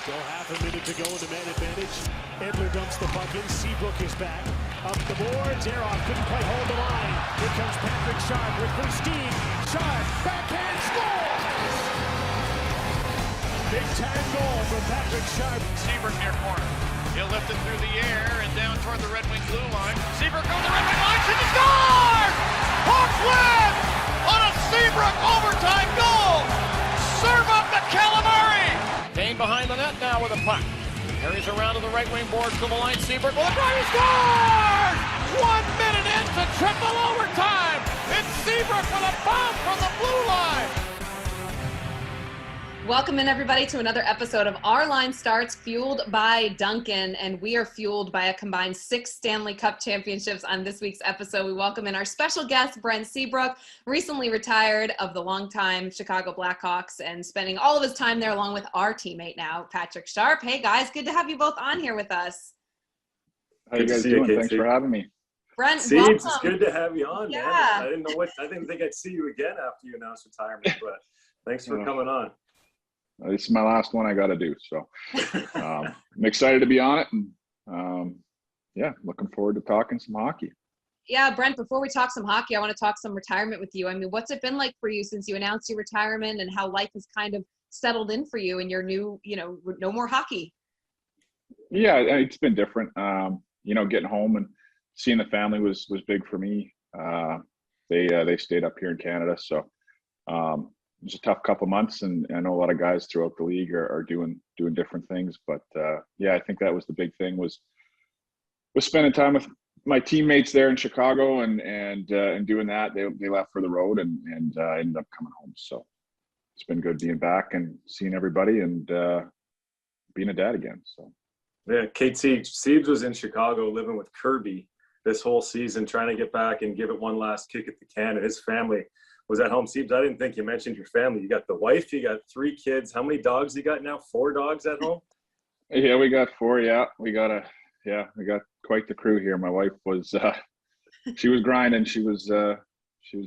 Still half a minute to go in the man advantage. Edler dumps the puck in. Seabrook is back. Up the boards. Aroff couldn't quite hold the line. Here comes Patrick Sharp with full steam. Sharp, backhand, score! Big time goal from Patrick Sharp. Seabrook near corner. He'll lift it through the air and down toward the Red Wing blue line. Seabrook goes the Red Wing line. Should score! Hawks win on a Seabrook overtime goal. Serve up the Calamari. Kane behind the net now with a puck. Carries around to the right wing boards to the line. Seabrook with a try. He scores! 1 minute into triple overtime. It's Seabrook with a bomb from the blue line. Welcome in, everybody, to another episode of Our Line Starts, fueled by Dunkin', and we are fueled by a combined 6 Stanley Cup championships. On this week's episode, we welcome in our special guest, Brent Seabrook, recently retired of the longtime Chicago Blackhawks and spending all of his time there along with our teammate now, Patrick Sharp. Hey, guys, good to have you both on here with us. How you guys doing? Thanks for having me. Brent, Seeds, welcome. it's good to have you on, Yeah. man. I didn't think I'd see you again after you announced retirement, but thanks for coming on. This is my last one I got to do, so I'm excited to be on it, and looking forward to talking some hockey. Yeah, Brent, before we talk some hockey, I want to talk some retirement with you. I mean, what's it been like for you since you announced your retirement, and how life has kind of settled in for you and your new, no more hockey? Yeah, it's been different. Getting home and seeing the family was big for me. They stayed up here in Canada, so it was a tough couple months, and I know a lot of guys throughout the league are doing different things. But I think that was the big thing was spending time with my teammates there in Chicago and doing that. They left for the road, and I ended up coming home. So it's been good being back and seeing everybody and being a dad again. So yeah, Seebs was in Chicago living with Kirby this whole season, trying to get back and give it one last kick at the can. And his family was at home. Seebs, I didn't think you mentioned your family. You got the wife, you got 3 kids. How many dogs you got now? 4 dogs at home? Yeah, we got 4. Yeah, we got quite the crew here. My wife was, she was grinding. She was a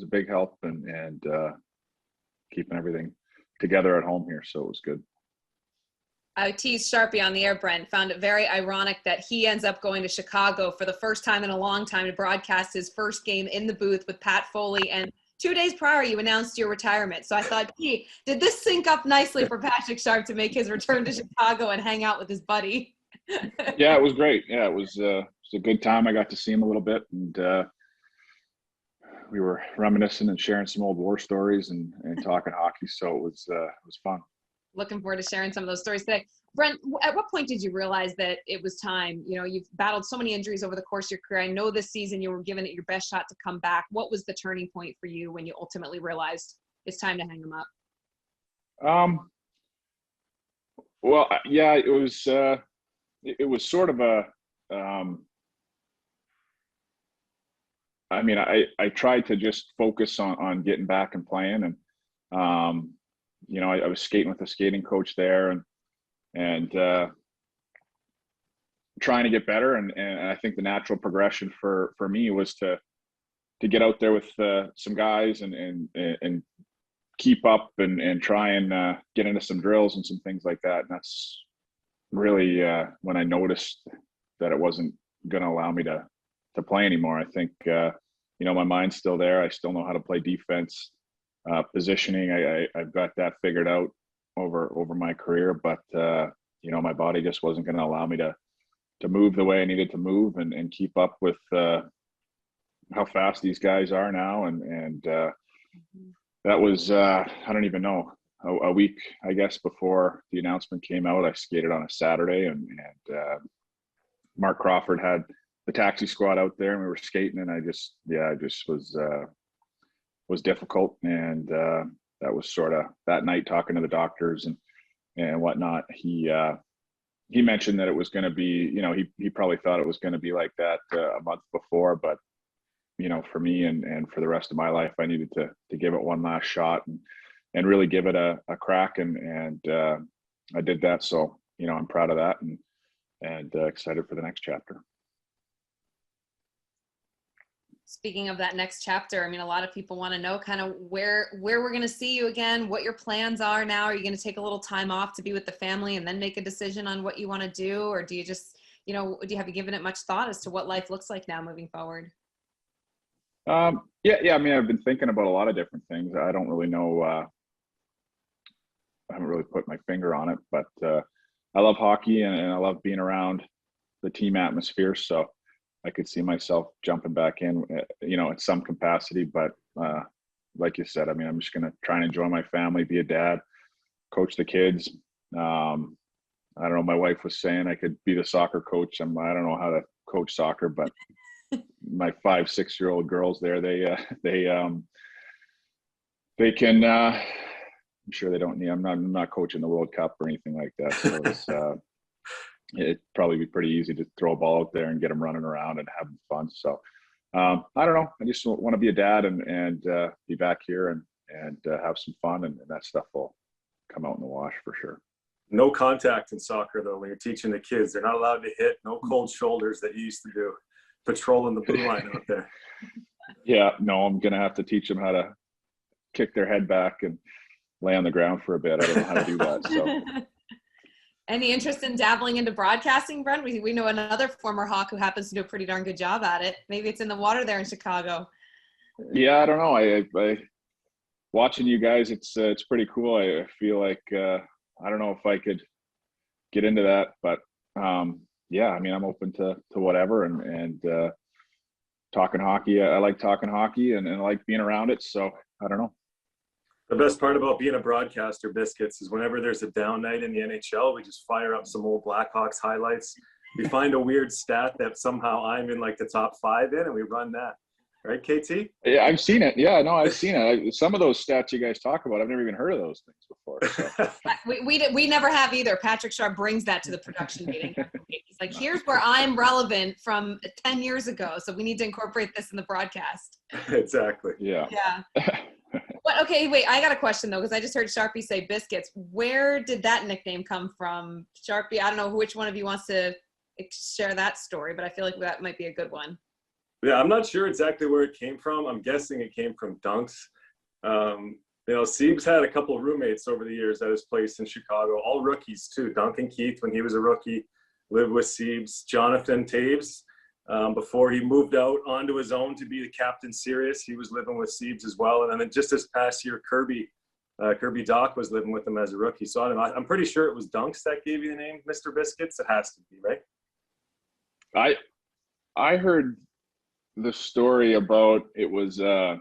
big help and keeping everything together at home here. So it was good. I teased Sharpie on the air, Brent, found it very ironic that he ends up going to Chicago for the first time in a long time to broadcast his first game in the booth with Pat Foley, and 2 days prior, you announced your retirement. So I thought, did this sync up nicely for Patrick Sharp to make his return to Chicago and hang out with his buddy? Yeah, it was great. Yeah, it was a good time. I got to see him a little bit, and we were reminiscing and sharing some old war stories and talking hockey. So it was fun. Looking forward to sharing some of those stories today. Brent, at what point did you realize that it was time? You've battled so many injuries over the course of your career. I know this season you were giving it your best shot to come back. What was the turning point for you when you ultimately realized it's time to hang them up? It was sort of a, I tried to just focus on getting back and playing, and I was skating with a skating coach there and trying to get better. And I think the natural progression for me was to get out there with some guys and keep up and try and get into some drills and some things like that. And that's really when I noticed that it wasn't going to allow me to play anymore. I think, my mind's still there. I still know how to play defense. Positioning, I've got that figured out over my career, but my body just wasn't going to allow me to move the way I needed to move and keep up with how fast these guys are now. And that was I don't even know, a week I guess before the announcement came out. I skated on a Saturday, and Mark Crawford had the taxi squad out there, and we were skating, and I just was difficult. And that was sort of that night, talking to the doctors and whatnot. He mentioned that it was going to be, he probably thought it was going to be like that a month before, but for me and for the rest of my life, I needed to give it one last shot and really give it a crack. And I did that. So, I'm proud of that and excited for the next chapter. Speaking of that next chapter, I mean, a lot of people want to know kind of where we're going to see you again, what your plans are now. Are you going to take a little time off to be with the family and then make a decision on what you want to do? Or do you just, have you given it much thought as to what life looks like now moving forward? Yeah. I mean, I've been thinking about a lot of different things. I don't really know. I haven't really put my finger on it, but I love hockey and I love being around the team atmosphere. So I could see myself jumping back in, in some capacity. But like you said, I mean, I'm just going to try and enjoy my family, be a dad, coach the kids. I don't know. My wife was saying I could be the soccer coach. I don't know how to coach soccer, but my 5-6-year-old girls there, they can. I'm sure they don't need. I'm not coaching the World Cup or anything like that. So it'd probably be pretty easy to throw a ball out there and get them running around and having fun. So I don't know. I just want to be a dad and be back here and have some fun, and that stuff will come out in the wash for sure. No contact in soccer though. When you're teaching the kids, they're not allowed to hit. No cold shoulders that you used to do, patrolling the blue line out there. Yeah, no, I'm gonna have to teach them how to kick their head back and lay on the ground for a bit. I don't know how to do that. So. Any interest in dabbling into broadcasting, Brent? We know another former Hawk who happens to do a pretty darn good job at it. Maybe it's in the water there in Chicago. Yeah, I don't know. I watching you guys, it's pretty cool. I feel like I don't know if I could get into that, but yeah, I mean, I'm open to whatever and talking hockey. I like talking hockey and I like being around it. So I don't know. The best part about being a broadcaster, Biscuits, is whenever there's a down night in the NHL, we just fire up some old Blackhawks highlights. We find a weird stat that somehow I'm in like the top 5 in, and we run that. Right, KT? Yeah, I've seen it. Yeah, no, I've seen it. Some of those stats you guys talk about, I've never even heard of those things before. So. We never have either. Patrick Sharp brings that to the production meeting. He's like, here's where I'm relevant from 10 years ago, so we need to incorporate this in the broadcast. Exactly. Yeah. But okay, wait, I got a question though, because I just heard Sharpie say Biscuits. Where did that nickname come from? Sharpie, I don't know which one of you wants to share that story, but I feel like that might be a good one. Yeah, I'm not sure exactly where it came from. I'm guessing it came from Dunks. Siebes had a couple of roommates over the years at his place in Chicago, all rookies too. Duncan Keith, when he was a rookie, lived with Siebes. Jonathan Taves, before he moved out onto his own to be the captain Sirius, he was living with Siebes as well. And then just this past year, Kirby Doc was living with him as a rookie. So I'm pretty sure it was Dunks that gave you the name Mr. Biscuits. It has to be, right? I heard the story about it was a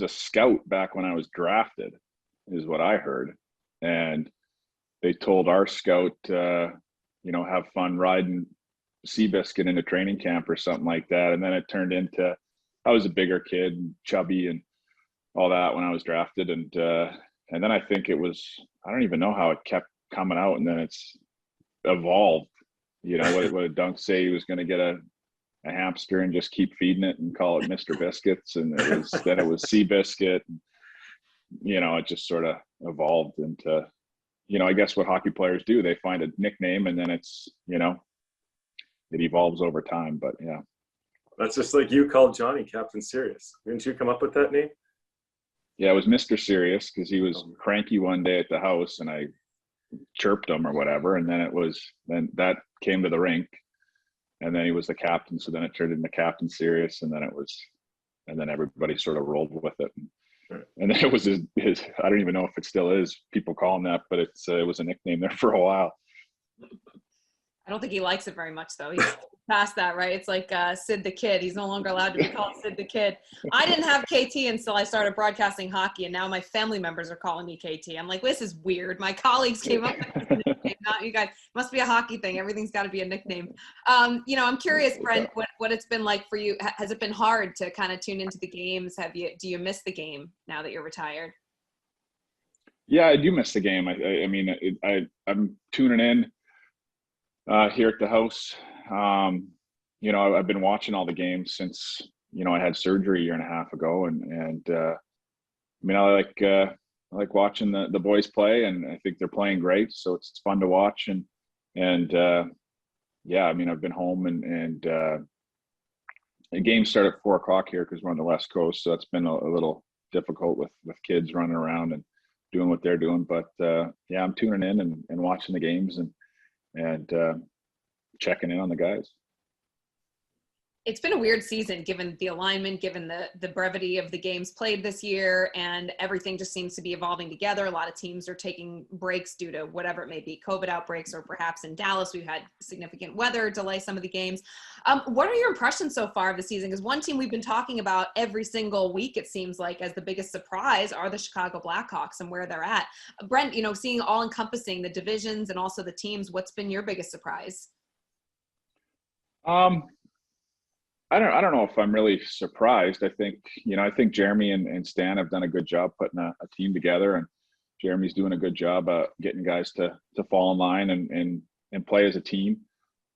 scout back when I was drafted, is what I heard, and they told our scout, have fun riding Seabiscuit into training camp or something like that, and then it turned into I was a bigger kid, and chubby, and all that when I was drafted, and then I think it was I don't even know how it kept coming out, and then it's evolved. What did Dunk say? He was going to get a hamster and just keep feeding it and call it Mr. Biscuits, and it was Seabiscuit. It just sort of evolved into, I guess what hockey players do. They find a nickname and then it's, it evolves over time. But yeah, that's just like you called Johnny Captain Sirius. Didn't you come up with that name? Yeah, it was Mr. Sirius because he was cranky one day at the house and I chirped him or whatever, and then that came to the rink. And then he was the captain, so then it turned into Captain Sirius, and then everybody sort of rolled with it. And then it was his I don't even know if it still is. People call him that, but it was a nickname there for a while. I don't think he likes it very much, though. He's past that, right? It's like Sid the Kid. He's no longer allowed to be called Sid the Kid. I didn't have KT until I started broadcasting hockey, and now my family members are calling me KT. I'm like, this is weird. My colleagues came up with this nickname, not you guys. Must be a hockey thing. Everything's got to be a nickname. I'm curious, Brent, what it's been like for you. Has it been hard to kind of tune into the games? Do you miss the game now that you're retired? Yeah, I do miss the game. I'm tuning in here at the house. I've been watching all the games since I had surgery a year and a half ago, and I like watching the boys play, and I think they're playing great, so it's fun to watch. And I've been home and the games start at 4:00 here because we're on the West Coast, so that's been a little difficult with kids running around and doing what they're doing. But yeah, I'm tuning in and watching the games and checking in on the guys. It's been a weird season given the alignment, given the brevity of the games played this year, and everything just seems to be evolving together. A lot of teams are taking breaks due to whatever it may be, COVID outbreaks, or perhaps in Dallas, we've had significant weather delay some of the games. What are your impressions so far of the season? Because one team we've been talking about every single week, it seems like, as the biggest surprise are the Chicago Blackhawks and where they're at. Brent, seeing all encompassing the divisions and also the teams, what's been your biggest surprise? I don't know if I'm really surprised. I think Jeremy and Stan have done a good job putting a team together, and Jeremy's doing a good job getting guys to fall in line and play as a team.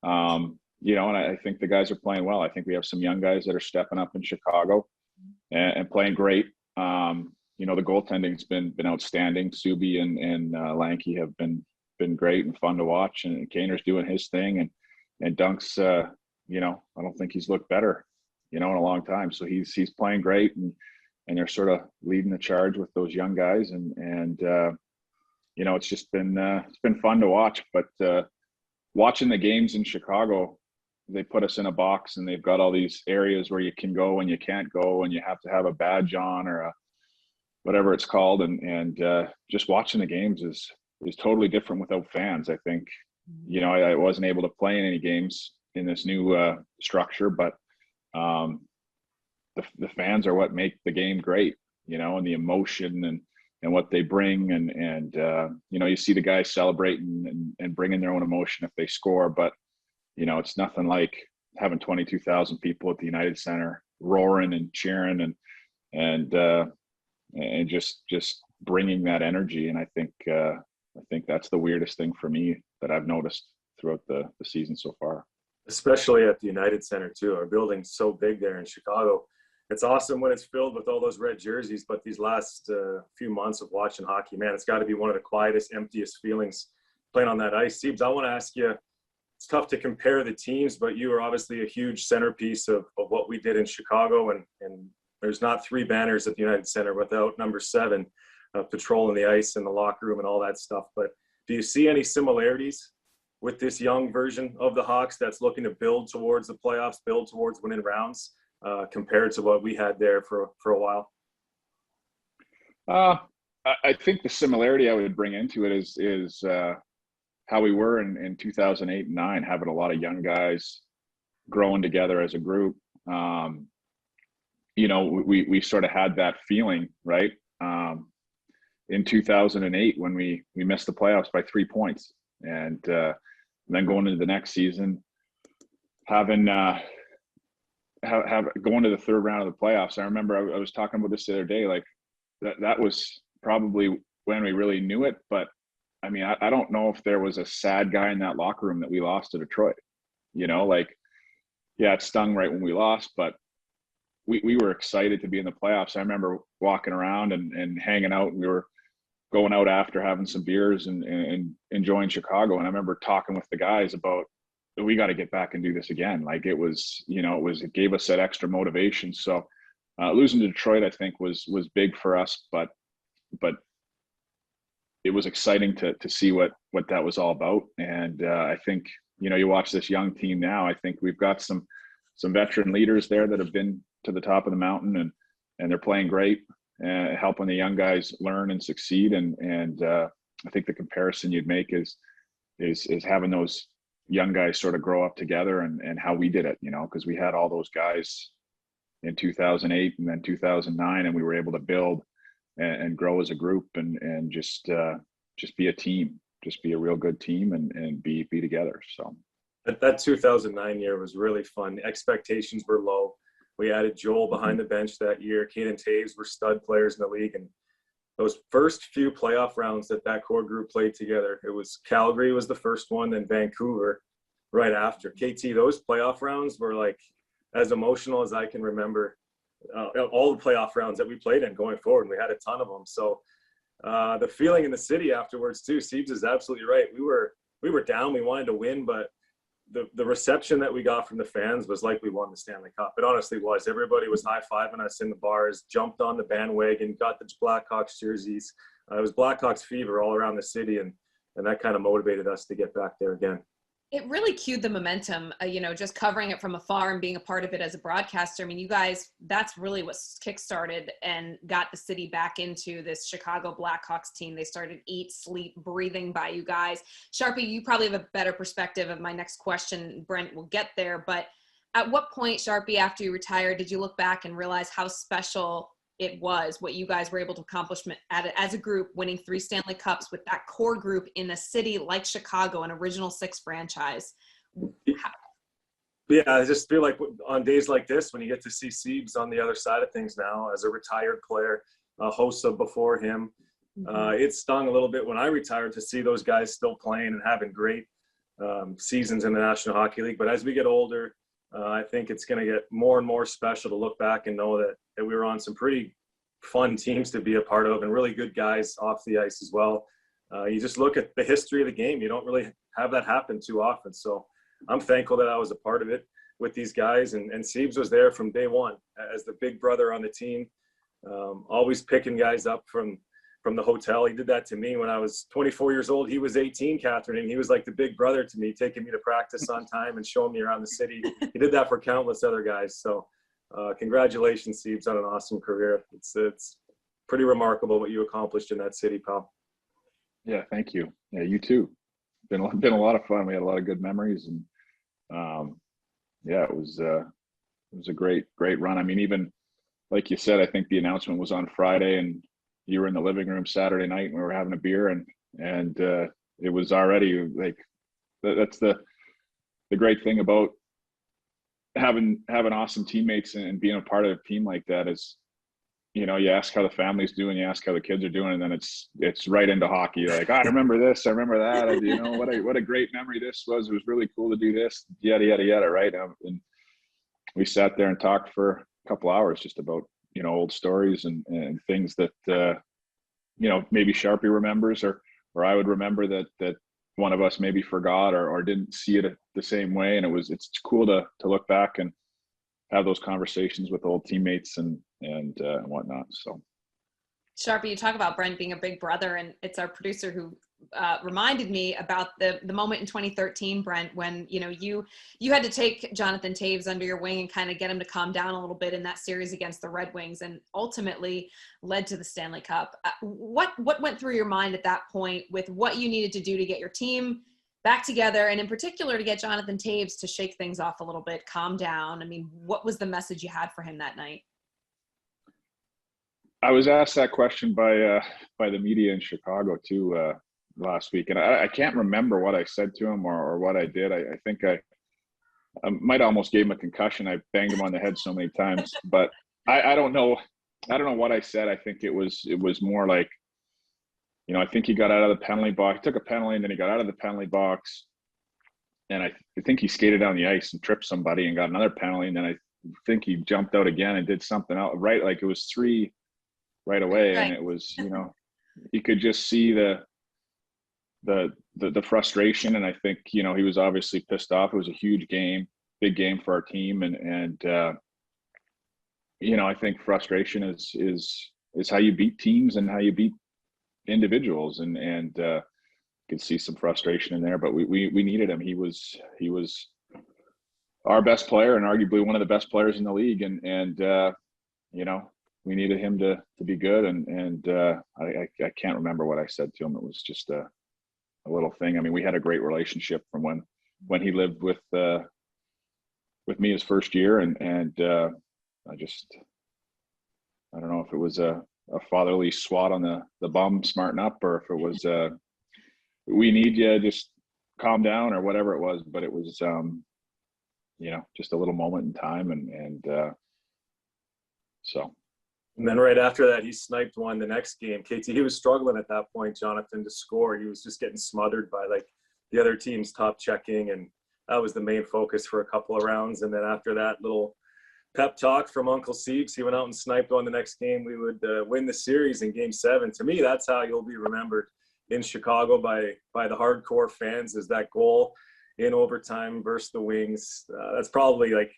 And I think the guys are playing well. I think we have some young guys that are stepping up in Chicago and playing great. The goaltending's been outstanding. Subi and Lanky have been great and fun to watch, and Kaner's doing his thing, and Dunk's I don't think he's looked better, in a long time. So he's playing great, and they're sort of leading the charge with those young guys, and it's just been fun to watch. But watching the games in Chicago, they put us in a box, and they've got all these areas where you can go and you can't go, and you have to have a badge on or whatever it's called, and just watching the games is totally different without fans. I think I wasn't able to play in any games in this new structure, but the fans are what make the game great, and the emotion and what they bring, and you see the guys celebrating and bringing their own emotion if they score, but it's nothing like having 22,000 people at the United Center roaring and cheering and just bringing that energy. And I think that's the weirdest thing for me that I've noticed throughout the season so far. Especially at the United Center too. Our building's so big there in Chicago. It's awesome when it's filled with all those red jerseys, but these last few months of watching hockey, man, it's got to be one of the quietest, emptiest feelings playing on that ice. Siebes, I want to ask you, it's tough to compare the teams, but you were obviously a huge centerpiece of what we did in Chicago, and there's not three banners at the United Center without number 7 patrolling the ice and the locker room and all that stuff. But do you see any similarities with this young version of the Hawks that's looking to build towards the playoffs, build towards winning rounds, compared to what we had there for a while? I think the similarity I would bring into it is how we were in 2008 and 9, having a lot of young guys growing together as a group. We sort of had that feeling, right? In 2008 when we missed the playoffs by 3 points, and then going into the next season, having going to the third round of the playoffs. I remember I was talking about this the other day, like that was probably when we really knew it. But I mean, I don't know if there was a sad guy in that locker room that we lost to Detroit. Yeah, it stung right when we lost, but we were excited to be in the playoffs. I remember walking around and hanging out, and we were going out after having some beers and enjoying Chicago. And I remember talking with the guys about, we got to get back and do this again. Like it gave us that extra motivation. So losing to Detroit, I think was big for us, but it was exciting to see what that was all about. And I think, you watch this young team now, I think we've got some veteran leaders there that have been to the top of the mountain, and they're playing great. Helping the young guys learn and succeed, and I think the comparison you'd make is having those young guys sort of grow up together, and how we did it, because we had all those guys in 2008 and then 2009, and we were able to build and grow as a group, and just be a team, just be a real good team, and be together. So that 2009 year was really fun. Expectations were low. We added Joel behind the bench that year. Kane and Taves were stud players in the league. And those first few playoff rounds that core group played together, it was Calgary was the first one, then Vancouver right after. KT, those playoff rounds were like as emotional as I can remember all the playoff rounds that we played in going forward. And we had a ton of them. So the feeling in the city afterwards too, Siebes is absolutely right. We were down. We wanted to win, but the reception that we got from the fans was like we won the Stanley Cup. It honestly was. Everybody was high-fiving us in the bars, jumped on the bandwagon, got the Blackhawks jerseys. It was Blackhawks fever all around the city, and that kind of motivated us to get back there again. It really cued the momentum, just covering it from afar and being a part of it as a broadcaster. I mean, you guys, that's really what kickstarted and got the city back into this Chicago Blackhawks team. They started eat, sleep, breathing by you guys. Sharpie, you probably have a better perspective of my next question. Brent will get there. But at what point, Sharpie, after you retired, did you look back and realize how special it was, what you guys were able to accomplish as a group, winning 3 Stanley Cups with that core group in a city like Chicago, an Original Six franchise? Yeah, I just feel like on days like this, when you get to see Siebes on the other side of things now as a retired player, a host of before him, it stung a little bit when I retired to see those guys still playing and having great seasons in the National Hockey League. But as we get older, I think it's going to get more and more special to look back and know that we were on some pretty fun teams to be a part of and really good guys off the ice as well. You just look at the history of the game. You don't really have that happen too often. So I'm thankful that I was a part of it with these guys. And Siebes was there from day one as the big brother on the team, always picking guys up from the hotel. He did that to me when I was 24 years old. He was 18, Kathryn, and he was like the big brother to me, taking me to practice on time and showing me around the city. He did that for countless other guys. So congratulations, Siebes, on an awesome career. It's pretty remarkable what you accomplished in that city, pal. Yeah, thank you. Yeah, you too. Been a lot of fun. We had a lot of good memories, and yeah, it was a great run. I mean, even like you said, I think the announcement was on Friday, and you were in the living room Saturday night, and we were having a beer, and it was already like that's the great thing about having awesome teammates and being a part of a team like that is, you ask how the family's doing, you ask how the kids are doing, and then it's right into hockey. You're like, I remember this, I remember that, and, what a great memory this was. It was really cool to do this, yada yada yada, right? And we sat there and talked for a couple hours just about old stories and things that maybe Sharpie remembers, or I would remember that one of us maybe forgot or didn't see it the same way. And it's cool to look back and have those conversations with old teammates and whatnot. So Sharpie, you talk about Brent being a big brother, and it's our producer who reminded me about the moment in 2013, Brent, when you had to take Jonathan Toews under your wing and kind of get him to calm down a little bit in that series against the Red Wings, and ultimately led to the Stanley Cup. What went through your mind at that point with what you needed to do to get your team back together, and in particular to get Jonathan Toews to shake things off a little bit, calm down? I mean, what was the message you had for him that night? I was asked that question by the media in Chicago too last week, and I can't remember what I said to him or what I did. I think I might almost gave him a concussion. I banged him on the head so many times, but I don't know what I said. I think it was more like, I think he got out of the penalty box, took a penalty, and then he got out of the penalty box, and I think he skated down the ice and tripped somebody and got another penalty, and then I think he jumped out again and did something else, right? Like it was 3 right away. Right. And it was, you could just see the frustration. And I think, he was obviously pissed off. It was a huge game, big game for our team. And I think frustration is how you beat teams and how you beat individuals. And you could see some frustration in there, but we needed him. He was our best player and arguably one of the best players in the league. And we needed him to be good, and I can't remember what I said to him. It was just a little thing. I mean, we had a great relationship from when he lived with me his first year, and I don't know if it was a fatherly swat on the bum, smarten up, or if it was we need you, just calm down, or whatever it was. But it was just a little moment in time, and so. And then right after that, he sniped one the next game. KT, he was struggling at that point, Jonathan, to score. He was just getting smothered by like the other team's top checking, and that was the main focus for a couple of rounds. And then after that little pep talk from Uncle Siebes, he went out and sniped one the next game. We would win the series in Game 7. To me, that's how you'll be remembered in Chicago by the hardcore fans, is that goal in overtime versus the Wings. That's probably like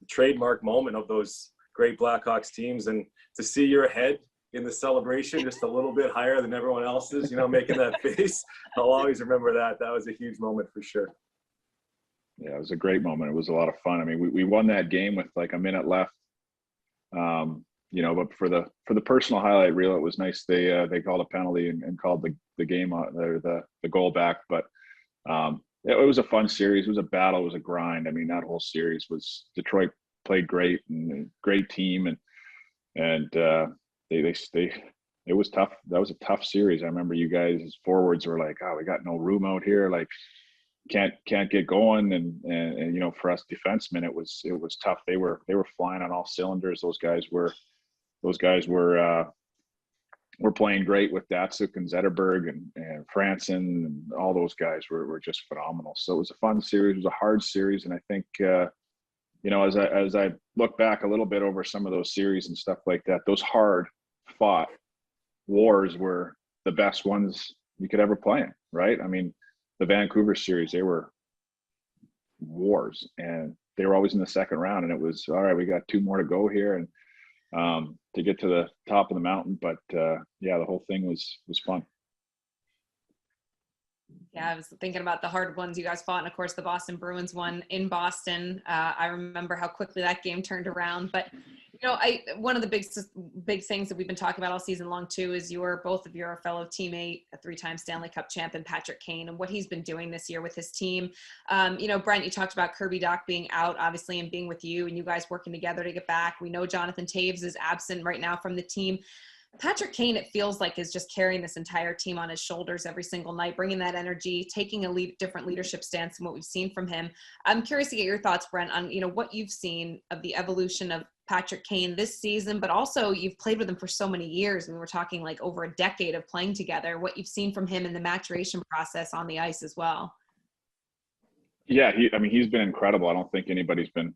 the trademark moment of those great Blackhawks teams. And to see your head in the celebration just a little bit higher than everyone else's, making that face, I'll always remember that. That was a huge moment for sure. Yeah, it was a great moment. It was a lot of fun. I mean, we won that game with like a minute left. But for the personal highlight reel, it was nice. They called a penalty and called the game or the goal back. But it was a fun series. It was a battle. It was a grind. I mean, that whole series was Detroit played great and a great team, and it was tough. That was a tough series. I remember you guys as forwards were like, "Oh, we got no room out here. Like, can't get going." And for us defensemen, it was tough. They were flying on all cylinders. Those guys were playing great with Datsuk and Zetterberg and Franson, and all those guys were just phenomenal. So it was a fun series. It was a hard series, and I think as I look back a little bit over some of those series and stuff like that, those hard fought wars were the best ones you could ever play in, right? I mean, the Vancouver series, they were wars, and they were always in the second round, and it was all right. We got 2 more to go here, and to get to the top of the mountain. But the whole thing was fun. Yeah, I was thinking about the hard ones you guys fought, and of course the Boston Bruins won in Boston. I remember how quickly that game turned around. But one of the big things that we've been talking about all season long too is both of your fellow teammate, a 3-time Stanley Cup champion Patrick Kane, and what he's been doing this year with his team. Brent, you talked about Kirby Dach being out, obviously, and being with you, and you guys working together to get back. We know Jonathan Taves is absent right now from the team. Patrick Kane, it feels like, is just carrying this entire team on his shoulders every single night, bringing that energy, taking a different leadership stance than what we've seen from him. I'm curious to get your thoughts, Brent, on what you've seen of the evolution of Patrick Kane this season, but also you've played with him for so many years. I mean, we're talking like over a decade of playing together. What you've seen from him in the maturation process on the ice as well. Yeah, he's been incredible. I don't think anybody's been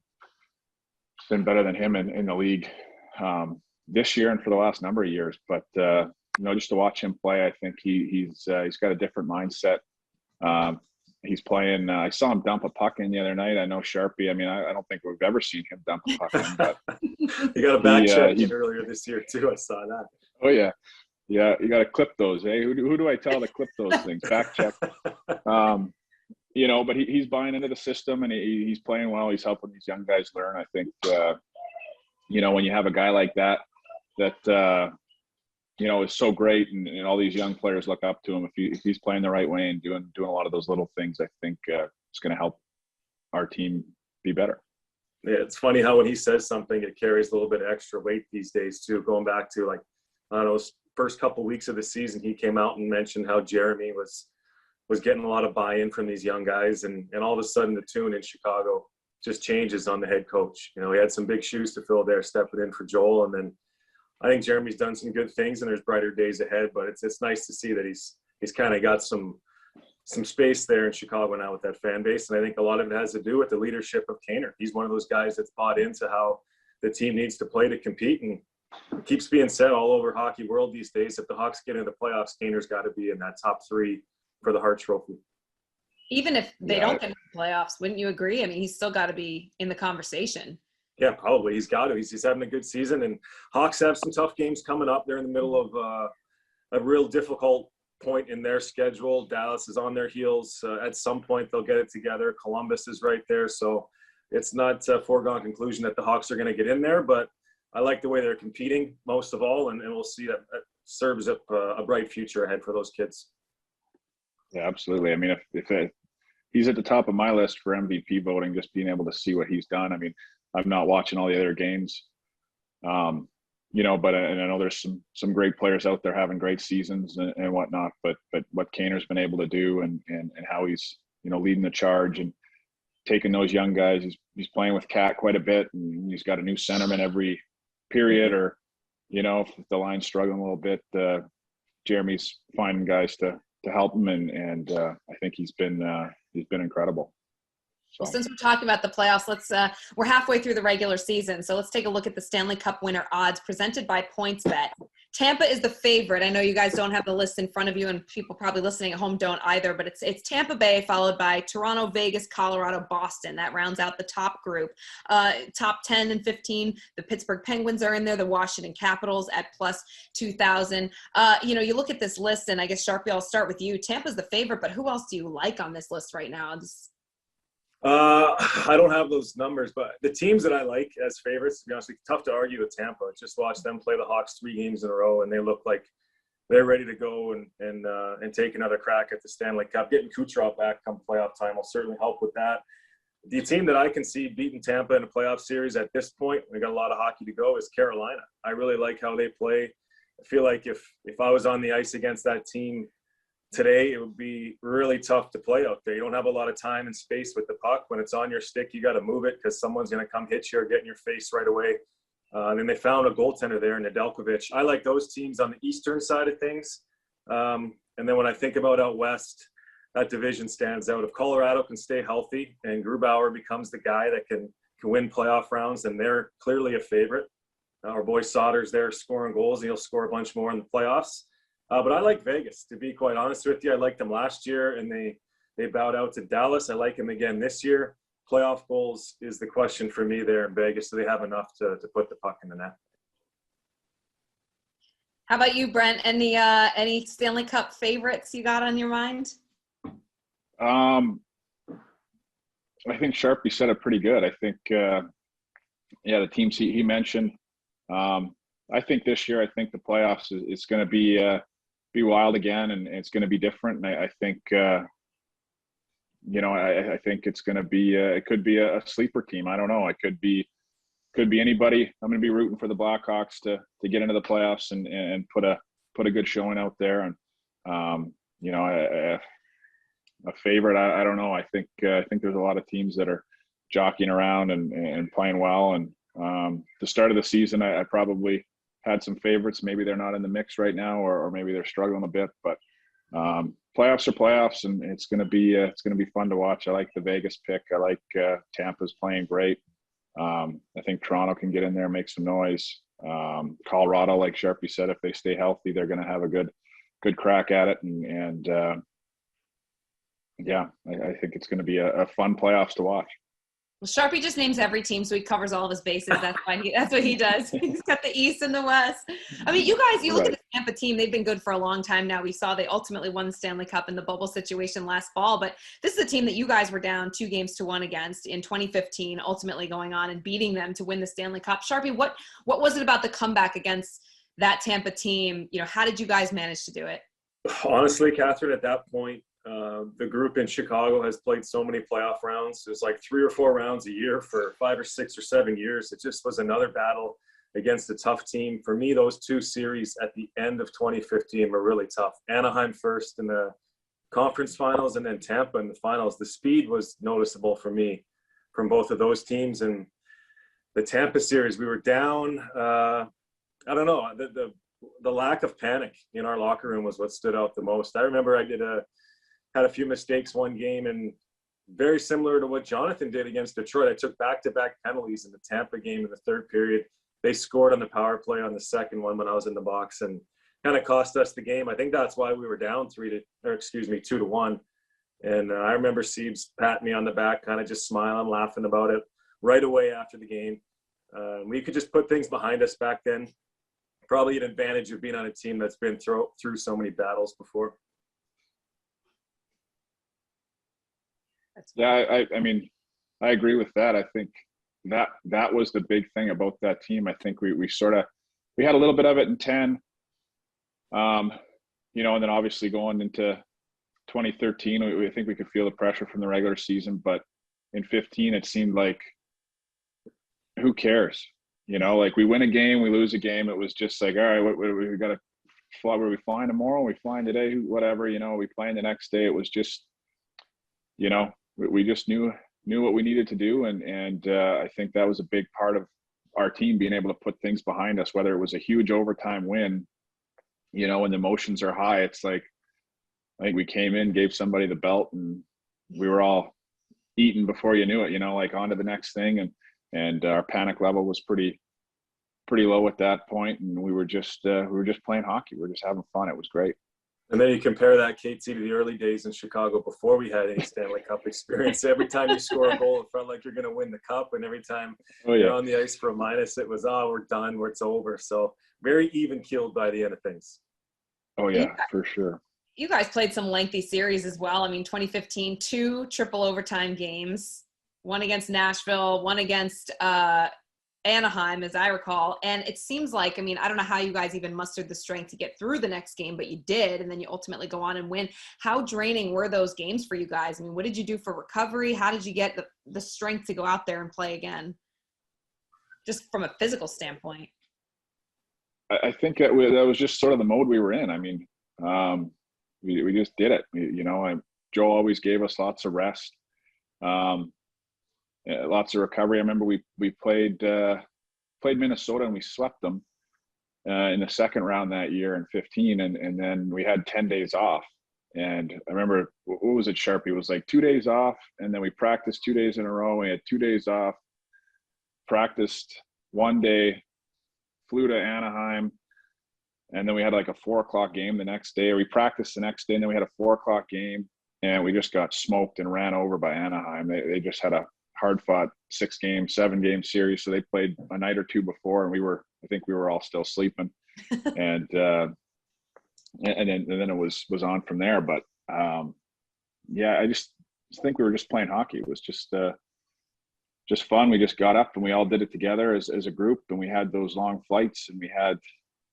better than him in the league. This year and for the last number of years, but just to watch him play, I think he's got a different mindset. He's playing. I saw him dump a puck in the other night. I know Sharpie. I mean, I don't think we've ever seen him dump a puck in. But you got a back check earlier this year too. I saw that. Oh yeah. You got to clip those. Hey, who do I tell to clip those things? Back check. But he's buying into the system, and he's playing well. He's helping these young guys learn. I think when you have a guy like that is so great, and all these young players look up to him. If he's playing the right way and doing a lot of those little things, I think it's going to help our team be better. Yeah, it's funny how when he says something, it carries a little bit of extra weight these days too. Going back to first couple weeks of the season, he came out and mentioned how Jeremy was getting a lot of buy-in from these young guys, and all of a sudden the tune in Chicago just changes on the head coach. He had some big shoes to fill there, stepping in for Joel, and then I think Jeremy's done some good things, and there's brighter days ahead. But it's nice to see that he's kind of got some space there in Chicago now with that fan base, and I think a lot of it has to do with the leadership of Kaner. He's one of those guys that's bought into how the team needs to play to compete, and it keeps being said all over hockey world these days, if the Hawks get into the playoffs, Kaner's got to be in that top 3 for the Hart Trophy. Even if they don't get into the playoffs, wouldn't you agree? I mean, he's still got to be in the conversation. Yeah, probably. He's got to. He's having a good season, and Hawks have some tough games coming up. They're in the middle of a real difficult point in their schedule. Dallas is on their heels. At some point, they'll get it together. Columbus is right there, so it's not a foregone conclusion that the Hawks are going to get in there, but I like the way they're competing most of all, and we'll see that serves up a bright future ahead for those kids. Yeah, absolutely. I mean, if he's at the top of my list for MVP voting, just being able to see what he's done. I mean, I'm not watching all the other games, but I know there's some great players out there having great seasons and whatnot. But what Kaner's been able to do and how he's leading the charge and taking those young guys. He's playing with Cat quite a bit, and he's got a new centerman every period. Or if the line's struggling a little bit, Jeremy's finding guys to help him, and I think he's been incredible. So. Well, since we're talking about the playoffs, we're halfway through the regular season, so let's take a look at the Stanley Cup winner odds presented by PointsBet. Tampa is the favorite. I know you guys don't have the list in front of you, and people probably listening at home don't either, but it's Tampa Bay followed by Toronto, Vegas, Colorado, Boston. That rounds out the top group. Top 10 and 15, the Pittsburgh Penguins are in there, the Washington Capitals at plus 2,000. You look at this list, and I guess, Sharpie, I'll start with you. Tampa's the favorite, but who else do you like on this list right now? I don't have those numbers, but the teams that I like as favorites, to be honest, it's tough to argue with Tampa. Just watch them play the Hawks 3 games in a row, and they look like they're ready to go and take another crack at the Stanley Cup. Getting Kucherov back come playoff time will certainly help with that. The team that I can see beating Tampa in a playoff series at this point, we got a lot of hockey to go, is Carolina. I really like how they play. I feel like if I was on the ice against that team today, it would be really tough to play out there. You don't have a lot of time and space with the puck. When it's on your stick, you got to move it because someone's going to come hit you or get in your face right away. And then they found a goaltender there in Nedeljkovic. I like those teams on the eastern side of things. And then when I think about out west, that division stands out. If Colorado can stay healthy and Grubauer becomes the guy that can win playoff rounds, then they're clearly a favorite. Our boy Sauter's there scoring goals, and he'll score a bunch more in the playoffs. But I like Vegas, to be quite honest with you. I liked them last year, and they bowed out to Dallas. I like them again this year. Playoff goals is the question for me there in Vegas, so they have enough to put the puck in the net. How about you, Brent? Any Stanley Cup favorites you got on your mind? I think Sharpie said it pretty good. I think, the teams he mentioned. I think this year, the playoffs is going to be wild again, and it's going to be different. And I think, I think it's going to be, it could be a sleeper team. I don't know. It could be anybody. I'm going to be rooting for the Blackhawks to get into the playoffs and put a good showing out there. And, a favorite, I don't know. I think there's a lot of teams that are jockeying around and playing well. And the start of the season, I probably had some favorites. Maybe they're not in the mix right now, or maybe they're struggling a bit. But playoffs are playoffs, and it's going to be fun to watch. I like the Vegas pick. I like Tampa's playing great. I think Toronto can get in there and make some noise. Colorado, like Sharpie said, if they stay healthy, they're going to have a good crack at it. I think it's going to be a fun playoffs to watch. Well, Sharpie just names every team, so he covers all of his bases. That's what he does. He's got the East and the West. I mean, you look at the Tampa team, they've been good for a long time now. We saw they ultimately won the Stanley Cup in the bubble situation last fall, but this is a team that you guys were down 2-1 against in 2015, ultimately going on and beating them to win the Stanley Cup. Sharpie, what was it about the comeback against that Tampa team? How did you guys manage to do it? Honestly, Kathryn, at that point, the group in Chicago has played so many playoff rounds. It was like 3 or 4 rounds a year for 5 or 6 or 7 years. It just was another battle against a tough team. For me, those 2 series at the end of 2015 were really tough. Anaheim first in the conference finals, and then Tampa in the finals. The speed was noticeable for me from both of those teams. And the Tampa series, we were down. I don't know. The lack of panic in our locker room was what stood out the most. I remember I had a few mistakes one game, and very similar to what Jonathan did against Detroit. I took back-to-back penalties in the Tampa game in the third period. They scored on the power play on the second one when I was in the box, and kind of cost us the game. I think that's why we were down 2-1. And I remember Siebes patting me on the back, kind of just smiling, laughing about it right away after the game. We could just put things behind us back then. Probably an advantage of being on a team that's been through so many battles before. Yeah, I mean, I agree with that. I think that was the big thing about that team. I think we had a little bit of it in 10, and then obviously going into 2013, I think we could feel the pressure from the regular season. But in 15, it seemed like, who cares? Like we win a game, we lose a game. It was just like, all right, we got to fly. Were we flying tomorrow? Are we flying today? Whatever, we playing the next day. It was just, we just knew what we needed to do. And I think that was a big part of our team being able to put things behind us, whether it was a huge overtime win, when the emotions are high. It's like, I think we came in, gave somebody the belt, and we were all eating before you knew it, like on to the next thing. And our panic level was pretty pretty low at that point, and we were just playing hockey. We were just having fun. It was great. And then you compare that, KT, to the early days in Chicago before we had any Stanley Cup experience. Every time you score a goal, it felt like you're going to win the cup. And every time you're on the ice for a minus, it was, we're done, it's over. So very even-keeled by the end of things. Oh, yeah, for sure. You guys played some lengthy series as well. I mean, 2015, 2 triple overtime games, one against Nashville, one against Anaheim, as I recall. And it seems like, I mean, I don't know how you guys even mustered the strength to get through the next game, but you did, and then you ultimately go on and win. How draining were those games for you guys? I mean, what did you do for recovery? How did you get the strength to go out there and play again, just from a physical standpoint? I think that was just sort of the mode we were in. I mean, we just did it. Joe always gave us lots of rest. Lots of recovery. I remember we played Minnesota and we swept them in the second round that year in 15, and then we had 10 days off. And I remember, what was it, Sharpie? It was like 2 days off, and then we practiced 2 days in a row. We had 2 days off, practiced 1 day, flew to Anaheim, and then we had like a 4 o'clock game the next day. We practiced the next day, and then we had a 4 o'clock game, and we just got smoked and ran over by Anaheim. They just had a hard-fought 6-game, 7-game series, so they played a night or two before, and I think we were all still sleeping, and then it was on from there. But I just think we were just playing hockey. It was just fun. We just got up and we all did it together as a group, and we had those long flights, and we had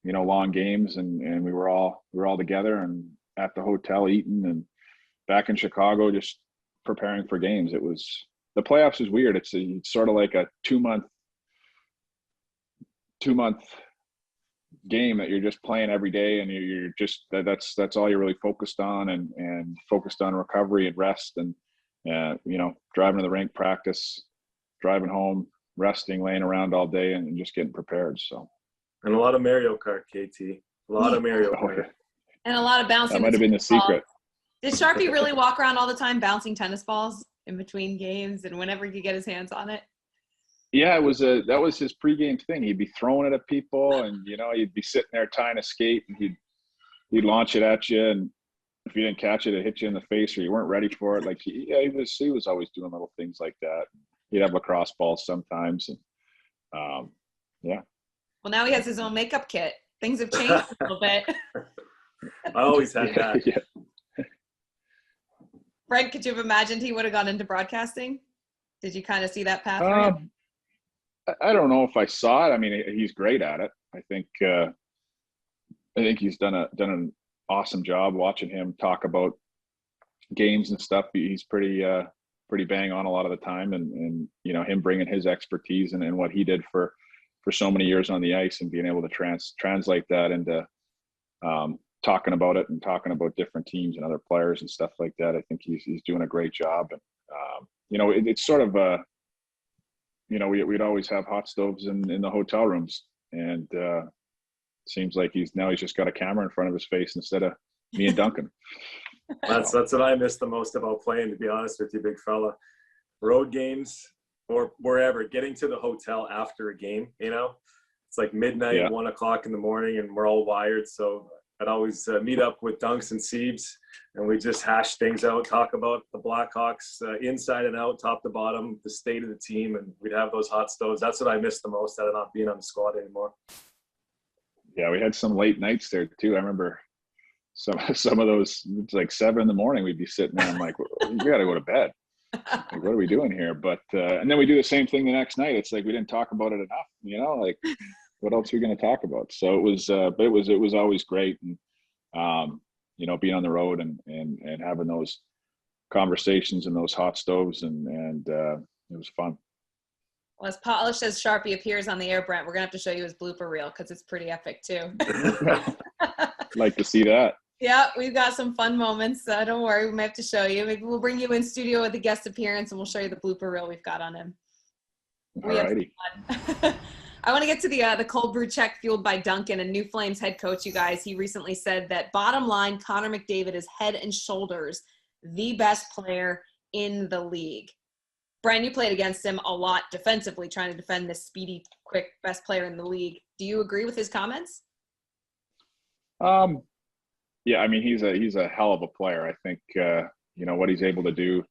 long games, and we were all together and at the hotel eating, and back in Chicago just preparing for games. The playoffs is weird. It's sort of like a two-month game that you're just playing every day, and you're just that's all you're really focused on, and focused on recovery and rest, and driving to the rink, practice, driving home, resting, laying around all day, and just getting prepared. So, and a lot of Mario Kart, KT. A lot of Mario Kart. Yeah. And a lot of bouncing. That might have been the secret. Did Sharpie really walk around all the time bouncing tennis balls in between games and whenever he could get his hands on it? Yeah, that was his pregame thing. He'd be throwing it at people, and you'd be sitting there tying a skate, and he'd launch it at you, and if you didn't catch it, it hit you in the face, or you weren't ready for it. Like he was always doing little things like that. He'd have lacrosse balls sometimes, and yeah. Well, now he has his own makeup kit. Things have changed a little bit. I always had that. Yeah. Brent, could you have imagined he would have gone into broadcasting? Did you kind of see that path for him? I don't know if I saw it. I mean, he's great at it. I think he's done an awesome job watching him talk about games and stuff. He's pretty bang on a lot of the time, and him bringing his expertise and what he did for so many years on the ice, and being able to translate that into talking about it and talking about different teams and other players and stuff like that. I think he's doing a great job. And it's sort of we'd always have hot stoves in the hotel rooms, and seems like he's just got a camera in front of his face instead of me and Duncan. That's what I miss the most about playing, to be honest with you, big fella. Road games or wherever, getting to the hotel after a game, it's like midnight, 1 o'clock in the morning, and we're all wired. So I'd always meet up with Dunks and Siebes, and we just hash things out, talk about the Blackhawks inside and out, top to bottom, the state of the team, and we'd have those hot stoves. That's what I miss the most out of not being on the squad anymore. Yeah, we had some late nights there too. I remember some of those. It's like 7 in the morning. We'd be sitting there. I'm like, we got to go to bed. Like, what are we doing here? But and then we do the same thing the next night. It's like we didn't talk about it enough. Like, what else are we going to talk about? So it was, but it was always great, and being on the road and having those conversations and those hot stoves, and it was fun. Well, as polished as Sharpie appears on the air, Brent, we're gonna have to show you his blooper reel because it's pretty epic too. Like to see that. Yeah, we've got some fun moments. Don't worry, we might have to show you. Maybe we'll bring you in studio with a guest appearance, and we'll show you the blooper reel we've got on him. Alrighty. I want to get to the cold brew check fueled by Duncan, and New Flames head coach, you guys. He recently said that bottom line, Connor McDavid is head and shoulders the best player in the league. Brian, you played against him a lot defensively, trying to defend this speedy, quick, best player in the league. Do you agree with his comments? Yeah, I mean, he's a hell of a player. I think what he's able to do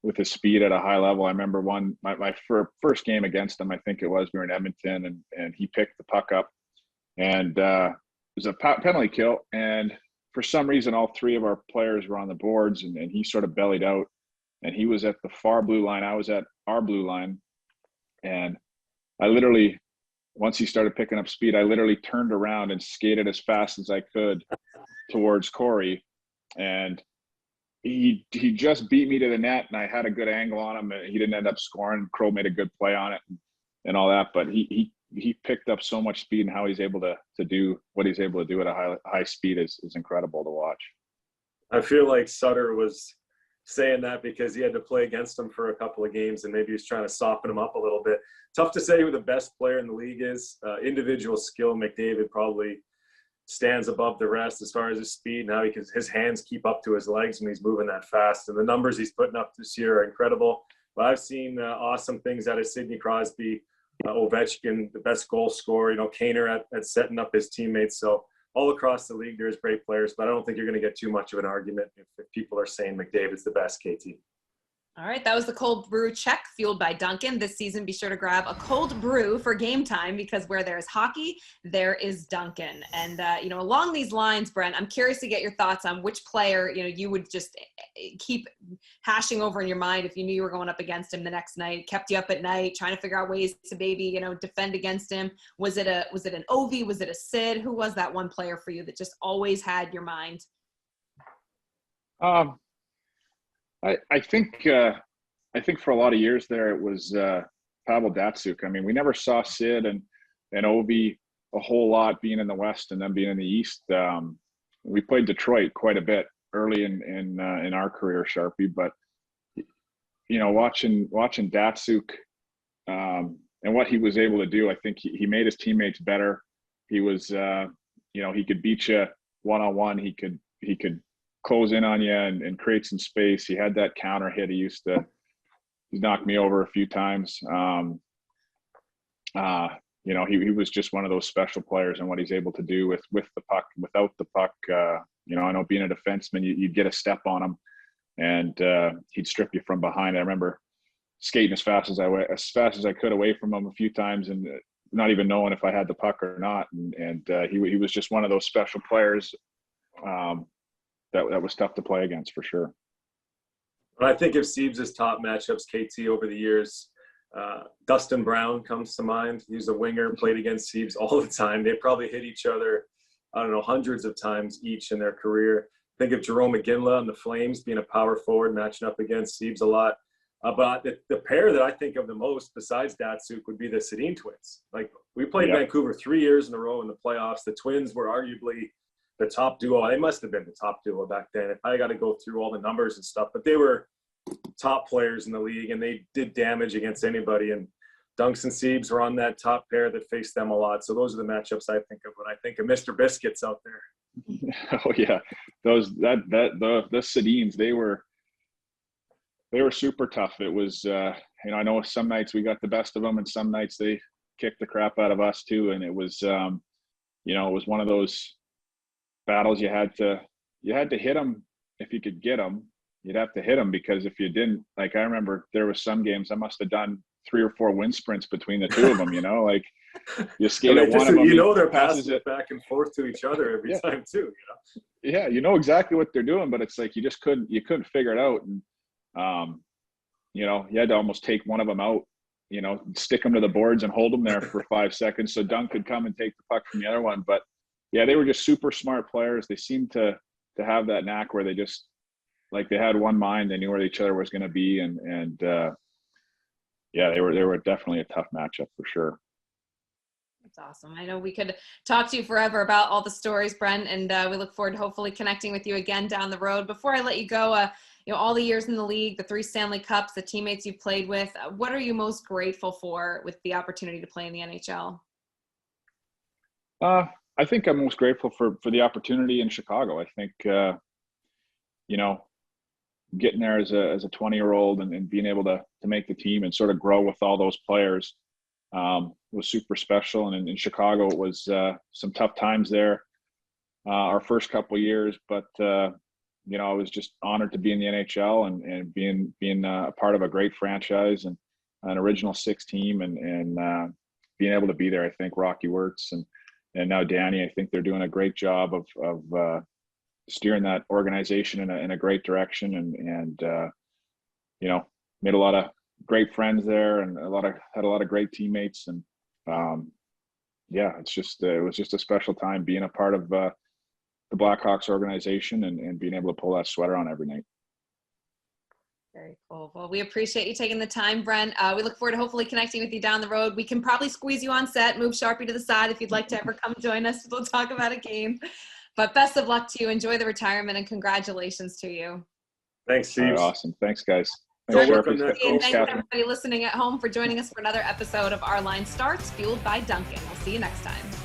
with his speed at a high level. I remember my first game against him. I think it was, we were in Edmonton, and he picked the puck up, and it was a penalty kill. And for some reason, all three of our players were on the boards, and he sort of bellied out. And he was at the far blue line. I was at our blue line, and I literally, once he started picking up speed, I literally turned around and skated as fast as I could towards Corey. And he just beat me to the net, and I had a good angle on him. He didn't end up scoring. Crow made a good play on it and all that. But he picked up so much speed, and how he's able to do what he's able to do at a high speed is incredible to watch. I feel like Sutter was saying that because he had to play against him for a couple of games, and maybe he's trying to soften him up a little bit. Tough to say who the best player in the league is. Individual skill, McDavid probably stands above the rest as far as his speed and how his hands keep up to his legs when he's moving that fast. And the numbers he's putting up this year are incredible. But I've seen awesome things out of Sidney Crosby, Ovechkin, the best goal scorer, Kaner at setting up his teammates. So all across the league, there's great players, but I don't think you're going to get too much of an argument if people are saying McDavid's the best, KT. All right, that was the cold brew check fueled by Dunkin'. This season, be sure to grab a cold brew for game time, because where there's hockey, there is Dunkin'. And, along these lines, Brent, I'm curious to get your thoughts on which player, you would just keep hashing over in your mind if you knew you were going up against him the next night, kept you up at night, trying to figure out ways to maybe, defend against him. Was it an Ovi? Was it a Sid? Who was that one player for you that just always had your mind? I think for a lot of years there it was Pavel Datsyuk. I mean, we never saw Sid and Ovi a whole lot, being in the West and then being in the East. We played Detroit quite a bit early in our career, Sharpie. But watching Datsyuk and what he was able to do, I think he made his teammates better. He was he could beat you one-on-one. He could close in on you and create some space. He had that counter hit. He's knocked me over a few times. He was just one of those special players, and what he's able to do with the puck, without the puck. I know being a defenseman, you'd get a step on him, and he'd strip you from behind. I remember skating as fast as I could away from him a few times, and not even knowing if I had the puck or not. And he was just one of those special players. That was tough to play against, for sure. When I think of Siebes' top matchups, KT, over the years, Dustin Brown comes to mind. He's a winger, played against Siebes all the time. They probably hit each other, hundreds of times each in their career. Think of Jerome McGinley on the Flames being a power forward, matching up against Siebes a lot. But the pair that I think of the most, besides Datsyuk, would be the Sedin twins. Like, we played Vancouver 3 years in a row in the playoffs. The twins were arguably the top duo. They must have been the top duo back then. If I got to go through all the numbers and stuff, but they were top players in the league, and they did damage against anybody. And Dunks and Siebes were on that top pair that faced them a lot. So those are the matchups I think of when I think of Mr. Biscuits out there. Oh yeah, the Sedins, they were super tough. It was I know some nights we got the best of them, and some nights they kicked the crap out of us too. And it was it was one of those battles you had to hit them. If you could get them, you'd have to hit them, because if you didn't, like, I remember there was some games I must have done 3 or 4 wind sprints between the two of them. Like, you skate at one of them, they're passing it back and forth to each other every time too. Yeah, exactly what they're doing, but it's like you couldn't figure it out. And you had to almost take one of them out, stick them to the boards and hold them there for 5 seconds so Dunk could come and take the puck from the other one. But yeah, they were just super smart players. They seemed to have that knack where they just, like, they had one mind. They knew where each other was going to be, and they were definitely a tough matchup for sure. That's awesome. I know we could talk to you forever about all the stories, Brent, and we look forward to hopefully connecting with you again down the road. Before I let you go, all the years in the league, the 3 Stanley Cups, the teammates you've played with, what are you most grateful for with the opportunity to play in the NHL? I think I'm most grateful for the opportunity in Chicago. I think, getting there as a 20-year-old and being able to make the team and sort of grow with all those players was super special. And in Chicago, it was some tough times there our first couple of years, but I was just honored to be in the NHL and being a part of a great franchise and an original 6 team and being able to be there. I think Rocky Wirtz and now Danny, I think they're doing a great job of steering that organization in a great direction and made a lot of great friends there and had a lot of great teammates and it was just a special time being a part of the Blackhawks organization and being able to pull that sweater on every night. Very cool. Well, we appreciate you taking the time, Brent. We look forward to hopefully connecting with you down the road. We can probably squeeze you on set, move Sharpie to the side if you'd like to ever come join us. We'll talk about a game. But best of luck to you. Enjoy the retirement and congratulations to you. Thanks, Steve. Right, awesome. Thanks, guys. Thanks, Sharpie. Thanks Kathryn. everybody listening at home for joining us for another episode of Our Line Starts, fueled by Dunkin'. We'll see you next time.